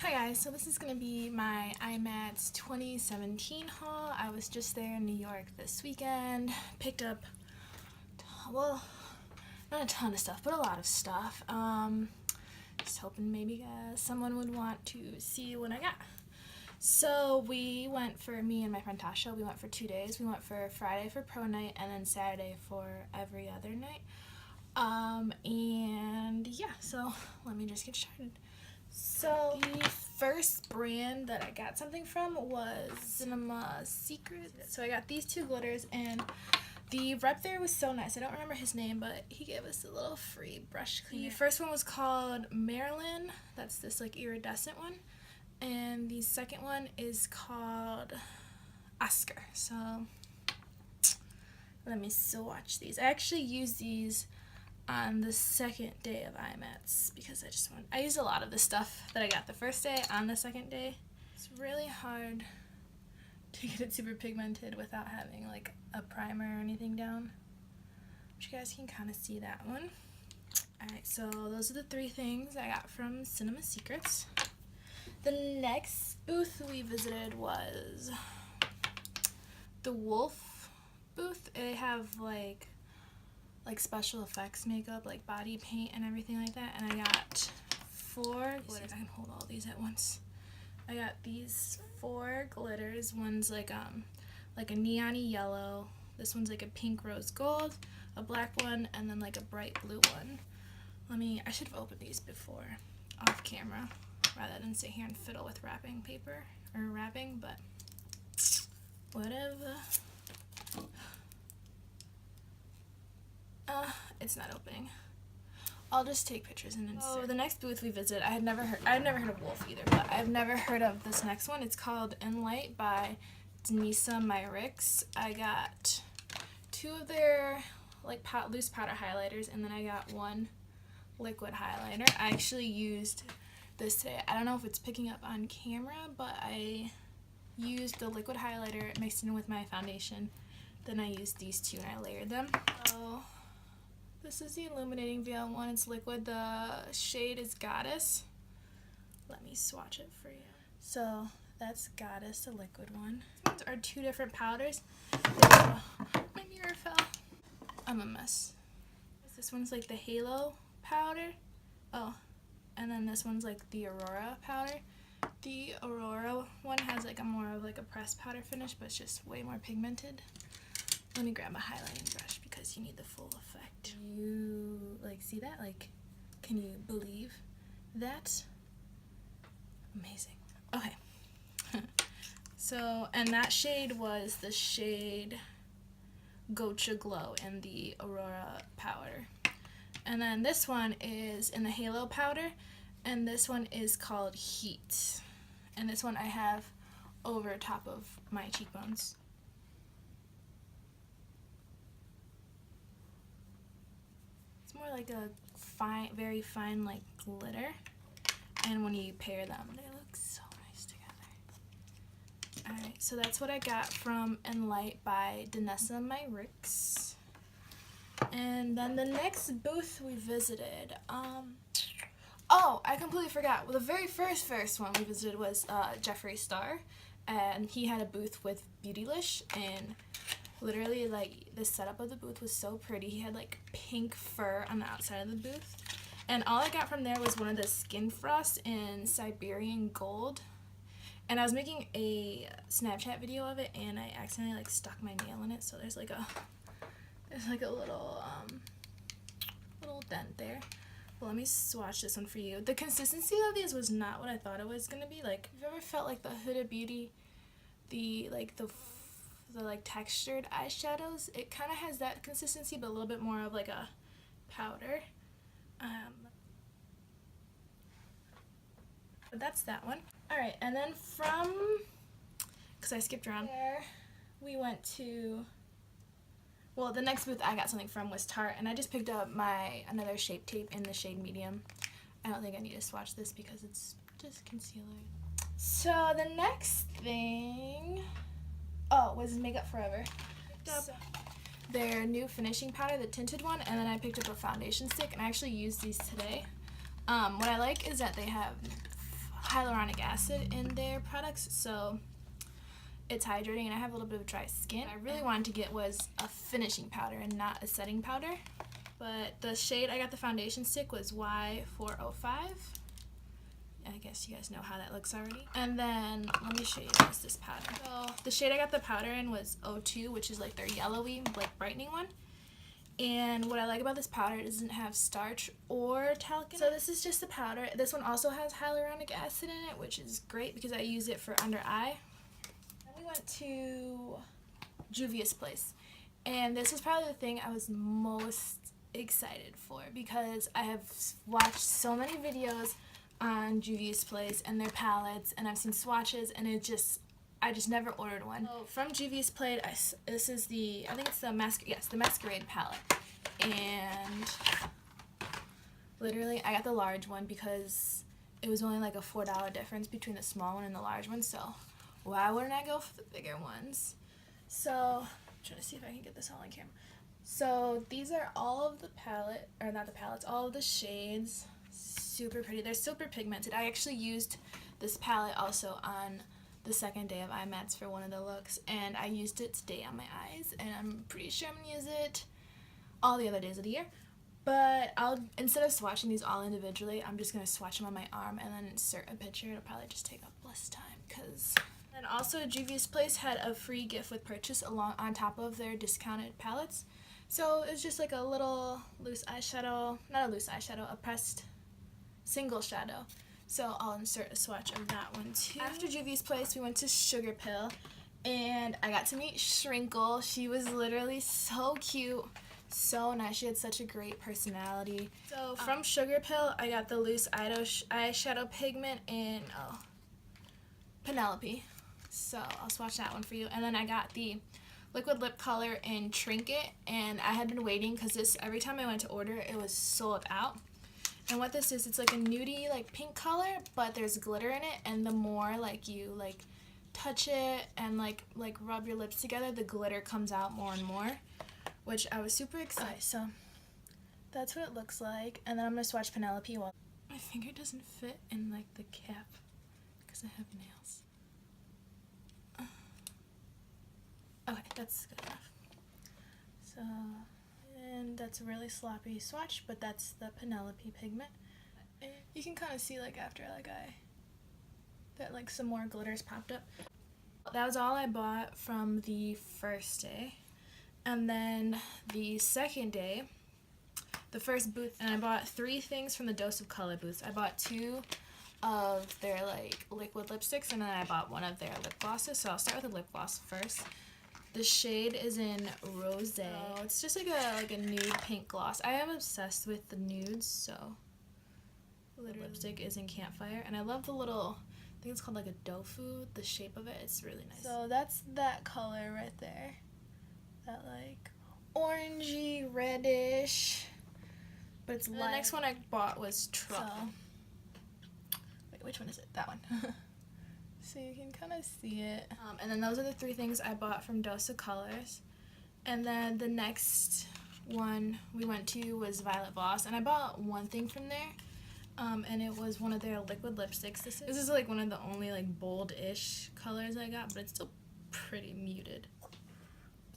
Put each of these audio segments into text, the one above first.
Hi guys, so this is going to be my IMATS 2017 haul. I was just there in New York this weekend, picked up, well, not a ton of stuff, but a lot of stuff. Just hoping maybe someone would want to see what I got. So we went for, me and my friend Tasha, we went for 2 days. We went for Friday for pro night and then Saturday for every other night. And yeah, so let me just get started. So the first brand that I got something from was Cinema Secret. So I got these two glitters, and the rep there was so nice. I don't remember his name, but he gave us a little free brush cleaner. The first one was called Marilyn. That's this like iridescent one. And the second one is called Oscar. So let me swatch these. I actually used these on the second day of IMATS because I used a lot of the stuff that I got the first day on the second day. It's really hard to get it super pigmented without having like a primer or anything down. But you guys can kind of see that one. Alright, so those are the three things I got from Cinema Secrets. The next booth we visited was the Wolf booth. They have like special effects makeup, like body paint and everything like that, and I got 4 glitters. I can hold all these at once. I got these 4 glitters. One's like a neon-y yellow, this one's like a pink rose gold, a black one, and then like a bright blue one. I should have opened these before off camera rather than sit here and fiddle with wrapping paper or wrapping, but whatever. It's not opening. I'll just take pictures and insert. So the next booth we visited, I had never heard of Wolf either, but I've never heard of this next one. It's called In Light by janeeenersss. I got 2 of their like loose powder highlighters, and then I got 1 liquid highlighter. I actually used this today. I don't know if it's picking up on camera, but I used the liquid highlighter mixed in with my foundation. Then I used these 2 and I layered them. So this is the illuminating veil one. It's liquid. The shade is Goddess. Let me swatch it for you. So that's Goddess, the liquid one. These are 2 different powders. My mirror fell. I'm a mess. This one's like the Halo powder. Oh, and then this one's like the Aurora powder. The Aurora one has like a more of like a pressed powder finish, but it's just way more pigmented. Let me grab a highlighting brush because you need the full effect. You like see that? Like, can you believe that? Amazing. Okay. So, and that shade was the shade Gotcha Glow in the Aurora powder. And then this one is in the Halo powder, and this one is called Heat. And this one I have over top of my cheekbones. More like a fine, very fine like glitter, and when you pair them they look so nice together. Alright, so that's what I got from In Light by janeeenersss. And then the next booth we visited, oh, I completely forgot. Well, the very first one we visited was Jeffree Star, and he had a booth with Beautylish, and literally, like, the setup of the booth was so pretty. He had, like, pink fur on the outside of the booth. And all I got from there was one of the Skin Frost in Siberian Gold. And I was making a Snapchat video of it, and I accidentally, like, stuck my nail in it. So there's, like, a little dent there. But let me swatch this one for you. The consistency of these was not what I thought it was going to be. Like, have you ever felt, like, the Huda Beauty, the textured eyeshadows? It kind of has that consistency, but a little bit more of like a powder. But that's that one. Alright, and then because I skipped around there, we went to, well, the next booth I got something from was Tarte, and I just picked up another Shape Tape in the shade Medium. I don't think I need to swatch this because it's just concealer. So the next thing, was Makeup Forever. Picked up their new finishing powder, the tinted one, and then I picked up a foundation stick, and I actually used these today. What I like is that they have hyaluronic acid in their products, so it's hydrating, and I have a little bit of dry skin. What I really wanted to get was a finishing powder and not a setting powder. But the shade I got the foundation stick was Y405. I guess you guys know how that looks already. And then let me show you guys this powder. So the shade I got the powder in was 02, which is like their yellowy, like brightening one. And what I like about this powder, it doesn't have starch or talc in it. So this is just the powder. This one also has hyaluronic acid in it, which is great because I use it for under eye. Then we went to Juvia's Place. And this was probably the thing I was most excited for because I have watched so many videos on Juvia's Place and their palettes, and I've seen swatches, and I just never ordered one. So from Juvia's Place, this is the, I think it's the Masquerade palette, and literally I got the large one because it was only like a $4 difference between the small one and the large one, so why wouldn't I go for the bigger ones? So I'm trying to see if I can get this all on camera. So these are all of the palette, or not the palettes, all of the shades. Super pretty. They're super pigmented. I actually used this palette also on the second day of IMATS for one of the looks, and I used it today on my eyes, and I'm pretty sure I'm going to use it all the other days of the year. But instead of swatching these all individually, I'm just going to swatch them on my arm and then insert a picture. It'll probably just take up less time because... And also Juvia's Place had a free gift with purchase on top of their discounted palettes. So it's just like a little loose eyeshadow, not a loose eyeshadow, a pressed single shadow. So I'll insert a swatch of that one too. After Juvia's Place, we went to Sugar Pill, and I got to meet Shrinkle. She was literally so cute, so nice. She had such a great personality. So from Sugar Pill, I got the loose eyeshadow pigment in Penelope. So I'll swatch that one for you. And then I got the liquid lip color in Trinket, and I had been waiting because this, every time I went to order, it was sold out. And what this is, it's like a nudie, like pink color, but there's glitter in it, and the more like you like touch it and like rub your lips together, the glitter comes out more and more, which I was super excited. So that's what it looks like. And then I'm gonna swatch Penelope while my finger doesn't fit in like the cap because I have nails. Okay, that's good enough. So, and that's a really sloppy swatch, but that's the Penelope pigment. You can kind of see like after that like some more glitters popped up. That was all I bought from the first day. And then the second day, the first booth, and I bought 3 things from the Dose of Color booth. I bought 2 of their like liquid lipsticks, and then I bought 1 of their lip glosses. So I'll start with the lip gloss first. The shade is in Rose. Oh, it's just like a nude pink gloss. I am obsessed with the nudes, so the lipstick is in Campfire, and I love the little, I think it's called like a tofu, the shape of it. It's really nice. So that's that color right there. That like orangey, reddish, but it's light. The next one I bought was Truffle. So, wait, which one is it? That one. So you can kind of see it. And then those are the 3 things I bought from Dose of Colors. And then the next one we went to was Violet Voss, and I bought 1 thing from there, and it was one of their liquid lipsticks. This is like one of the only like bold-ish colors I got, but it's still pretty muted.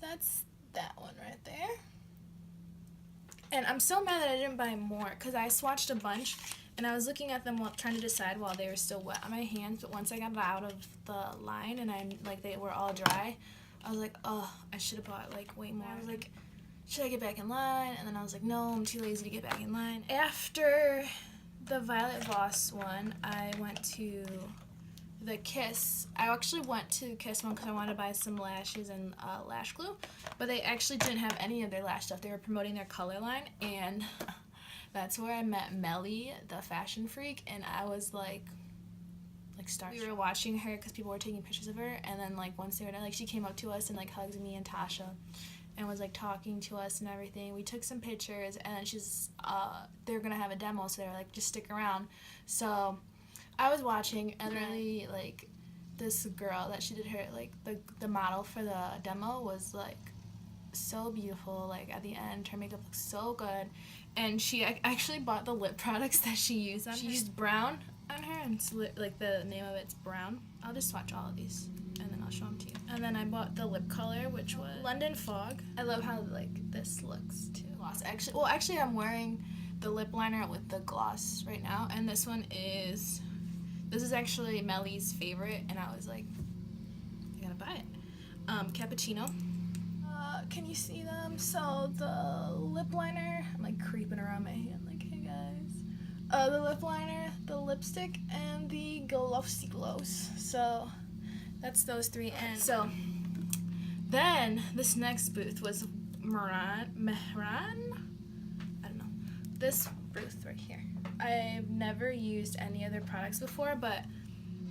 That's that one right there. And I'm so mad that I didn't buy more because I swatched a bunch, and I was looking at them while trying to decide while they were still wet on my hands, but once I got it out of the line and they were all dry, I was like, oh, I should have bought like way more. I was like, should I get back in line? And then I was like, no, I'm too lazy to get back in line. After the Violet Voss one, I went to the Kiss. I actually went to Kiss one because I wanted to buy some lashes and lash glue, but they actually didn't have any of their lash stuff. They were promoting their color line, and that's where I met Melly, the fashion freak, and I was like starstruck. We were watching her because people were taking pictures of her, and then like once they were done, like she came up to us and like hugged me and Tasha and was like talking to us and everything. We took some pictures, and then she's they were gonna have a demo, so they were like, just stick around. So I was watching, and really like this girl that she did her like the model for the demo was like so beautiful. Like at the end, her makeup looked so good, and she actually bought the lip products that she used on her. She used brown on her, and it's like the name of it's Brown. I'll just swatch all of these and then I'll show them to you. And then I bought the lip color, which was London Fog. I love how like this looks too. Gloss. Actually I'm wearing the lip liner with the gloss right now, and this is actually Melly's favorite, and I was like, I gotta buy it. Cappuccino. Can you see them? So the lip liner, I'm like creeping around my hand like, hey guys. The lip liner, the lipstick, and the glossy gloss. So that's those three. And so then this next booth was Mehran. I don't know. This booth right here. I've never used any other products before, but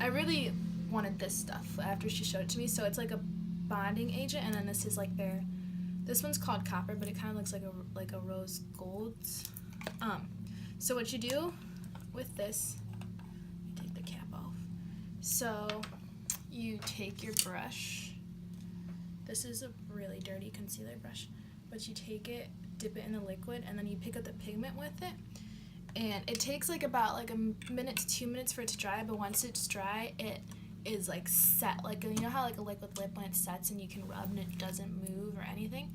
I really wanted this stuff after she showed it to me. So it's like a bonding agent, and then this is like this one's called Copper, but it kind of looks like a rose gold. So what you do with this, you take the cap off. So you take your brush. This is a really dirty concealer brush, but you take it, dip it in the liquid, and then you pick up the pigment with it. And it takes like about like a minute to 2 minutes for it to dry, but once it's dry, it is like set. Like, you know how like a liquid lip when it sets and you can rub and it doesn't move or anything?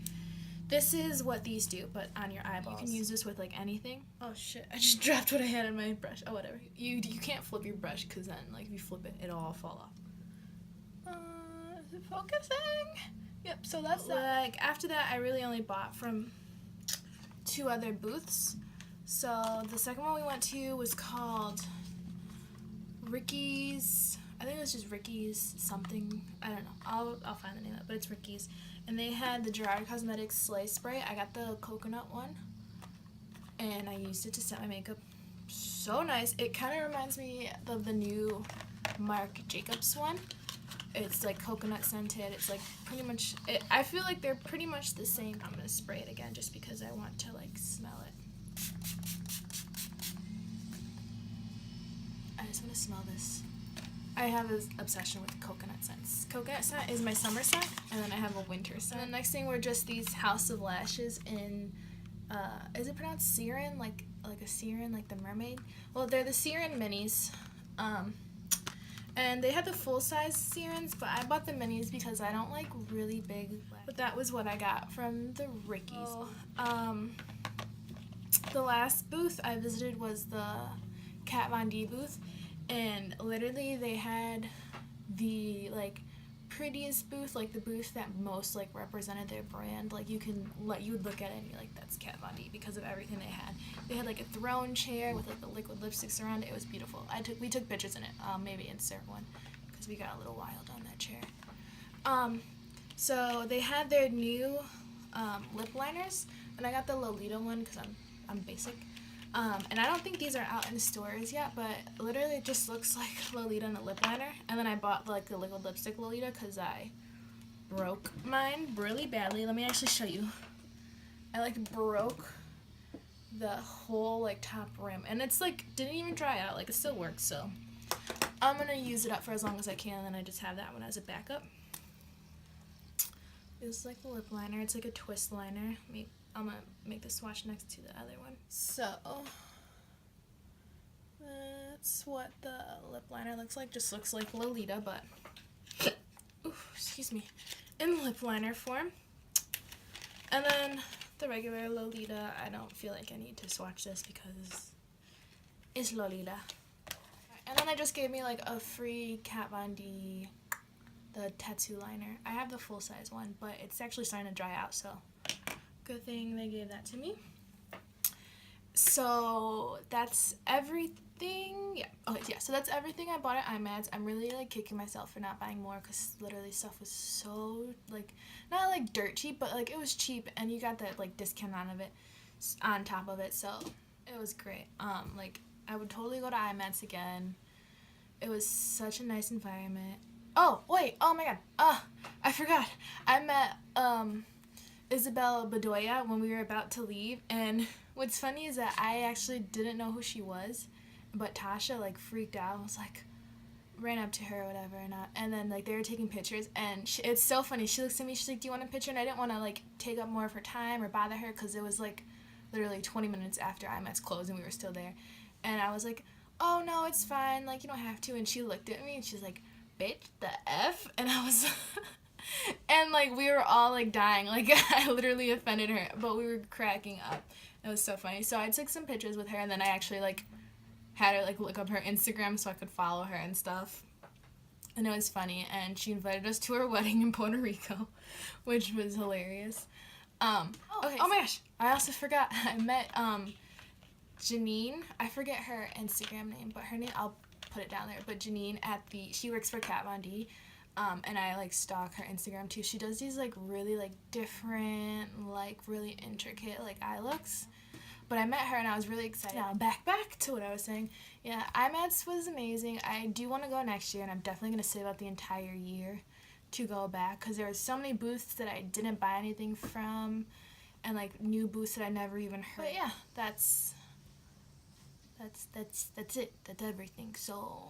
This is what these do, but on your eyeballs. You can use this with like anything. Oh shit, I just dropped what I had in my brush. Oh, whatever. You can't flip your brush, because then like if you flip it, it'll all fall off. Is it focusing? Yep, so that's that. Like, after that, I really only bought from 2 other booths. So the second one we went to was called Ricky's. I think it was just Ricky's something. I don't know. I'll find the name of it, but it's Ricky's. And they had the Gerard Cosmetics Slay Spray. I got the coconut one, and I used it to set my makeup. So nice. It kind of reminds me of the new Marc Jacobs one. It's like coconut scented. It's like pretty much, I feel like they're pretty much the same. I'm going to spray it again just because I want to like smell it. I just want to smell this. I have this obsession with coconut scents. Coconut scent is my summer scent, and then I have a winter scent. And the next thing were just these House of Lashes in, is it pronounced Siren? Like a siren, like the mermaid? Well, they're the Siren minis. And they had the full-size Sirens, but I bought the minis because I don't like really big. But that was what I got from the Ricky's. The last booth I visited was the Kat Von D booth, and literally they had the like prettiest booth, like the booth that most like represented their brand. Like you would look at it and be like, that's Kat Von D, because of everything they had. They had like a throne chair with like the liquid lipsticks around it. It was beautiful. We took pictures in it. Maybe insert one, because we got a little wild on that chair. So they had their new lip liners, and I got the Lolita one because I'm basic. And I don't think these are out in stores yet, but literally it just looks like Lolita and a lip liner. And then I bought like the liquid lipstick Lolita because I broke mine really badly. Let me actually show you. I like broke the whole like top rim, and it's like didn't even dry out. Like it still works, so I'm gonna use it up for as long as I can, and then I just have that one as a backup. It's like the lip liner. It's like a twist liner. I'm gonna make the swatch next to the other one. So that's what the lip liner looks like. Just looks like Lolita, but excuse me, in lip liner form. And then the regular Lolita, I don't feel like I need to swatch this because it's Lolita. And then they just gave me like a free Kat Von D, the tattoo liner. I have the full size one, but it's actually starting to dry out, so good thing they gave that to me. So that's everything. Yeah. Okay. Yeah. So that's everything I bought at IMATS. I'm really like kicking myself for not buying more because literally stuff was so like not like dirt cheap, but like it was cheap, and you got that like discount on top of it. So it was great. Like I would totally go to IMATS again. It was such a nice environment. Oh wait. Oh my god. I forgot. I met Isabel Bedoya when we were about to leave, and what's funny is that I actually didn't know who she was, but Tasha like freaked out. I was like, ran up to her or whatever, and then like they were taking pictures, and it's so funny. She looks at me, she's like, do you want a picture? And I didn't want to like take up more of her time or bother her because it was like literally 20 minutes after IMATS closed and we were still there, and I was like, oh no, it's fine, like you don't have to. And she looked at me and she's like, bitch, the F? And I was and like we were all like dying, like I literally offended her, but we were cracking up. It was so funny. So I took some pictures with her, and then I actually like had her like look up her Instagram so I could follow her and stuff. And it was funny, and she invited us to her wedding in Puerto Rico, which was hilarious. Okay. Oh my gosh, I also forgot. I met Janine. I forget her Instagram name, but her name, I'll put it down there. But Janine she works for Kat Von D, and I like stalk her Instagram too. She does these like really like different, like really intricate like eye looks. But I met her and I was really excited. Now back to what I was saying. Yeah, IMATS was amazing. I do want to go next year, and I'm definitely going to save out the entire year to go back, because there were so many booths that I didn't buy anything from, and like new booths that I never even heard. But yeah, that's it. That's everything. So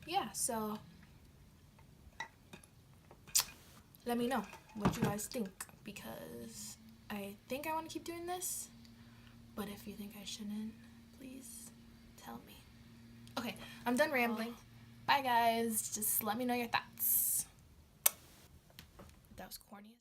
yeah, so let me know what you guys think, because I think I want to keep doing this, but if you think I shouldn't, please tell me. Okay, I'm done rambling. Bye guys, just let me know your thoughts. That was corny.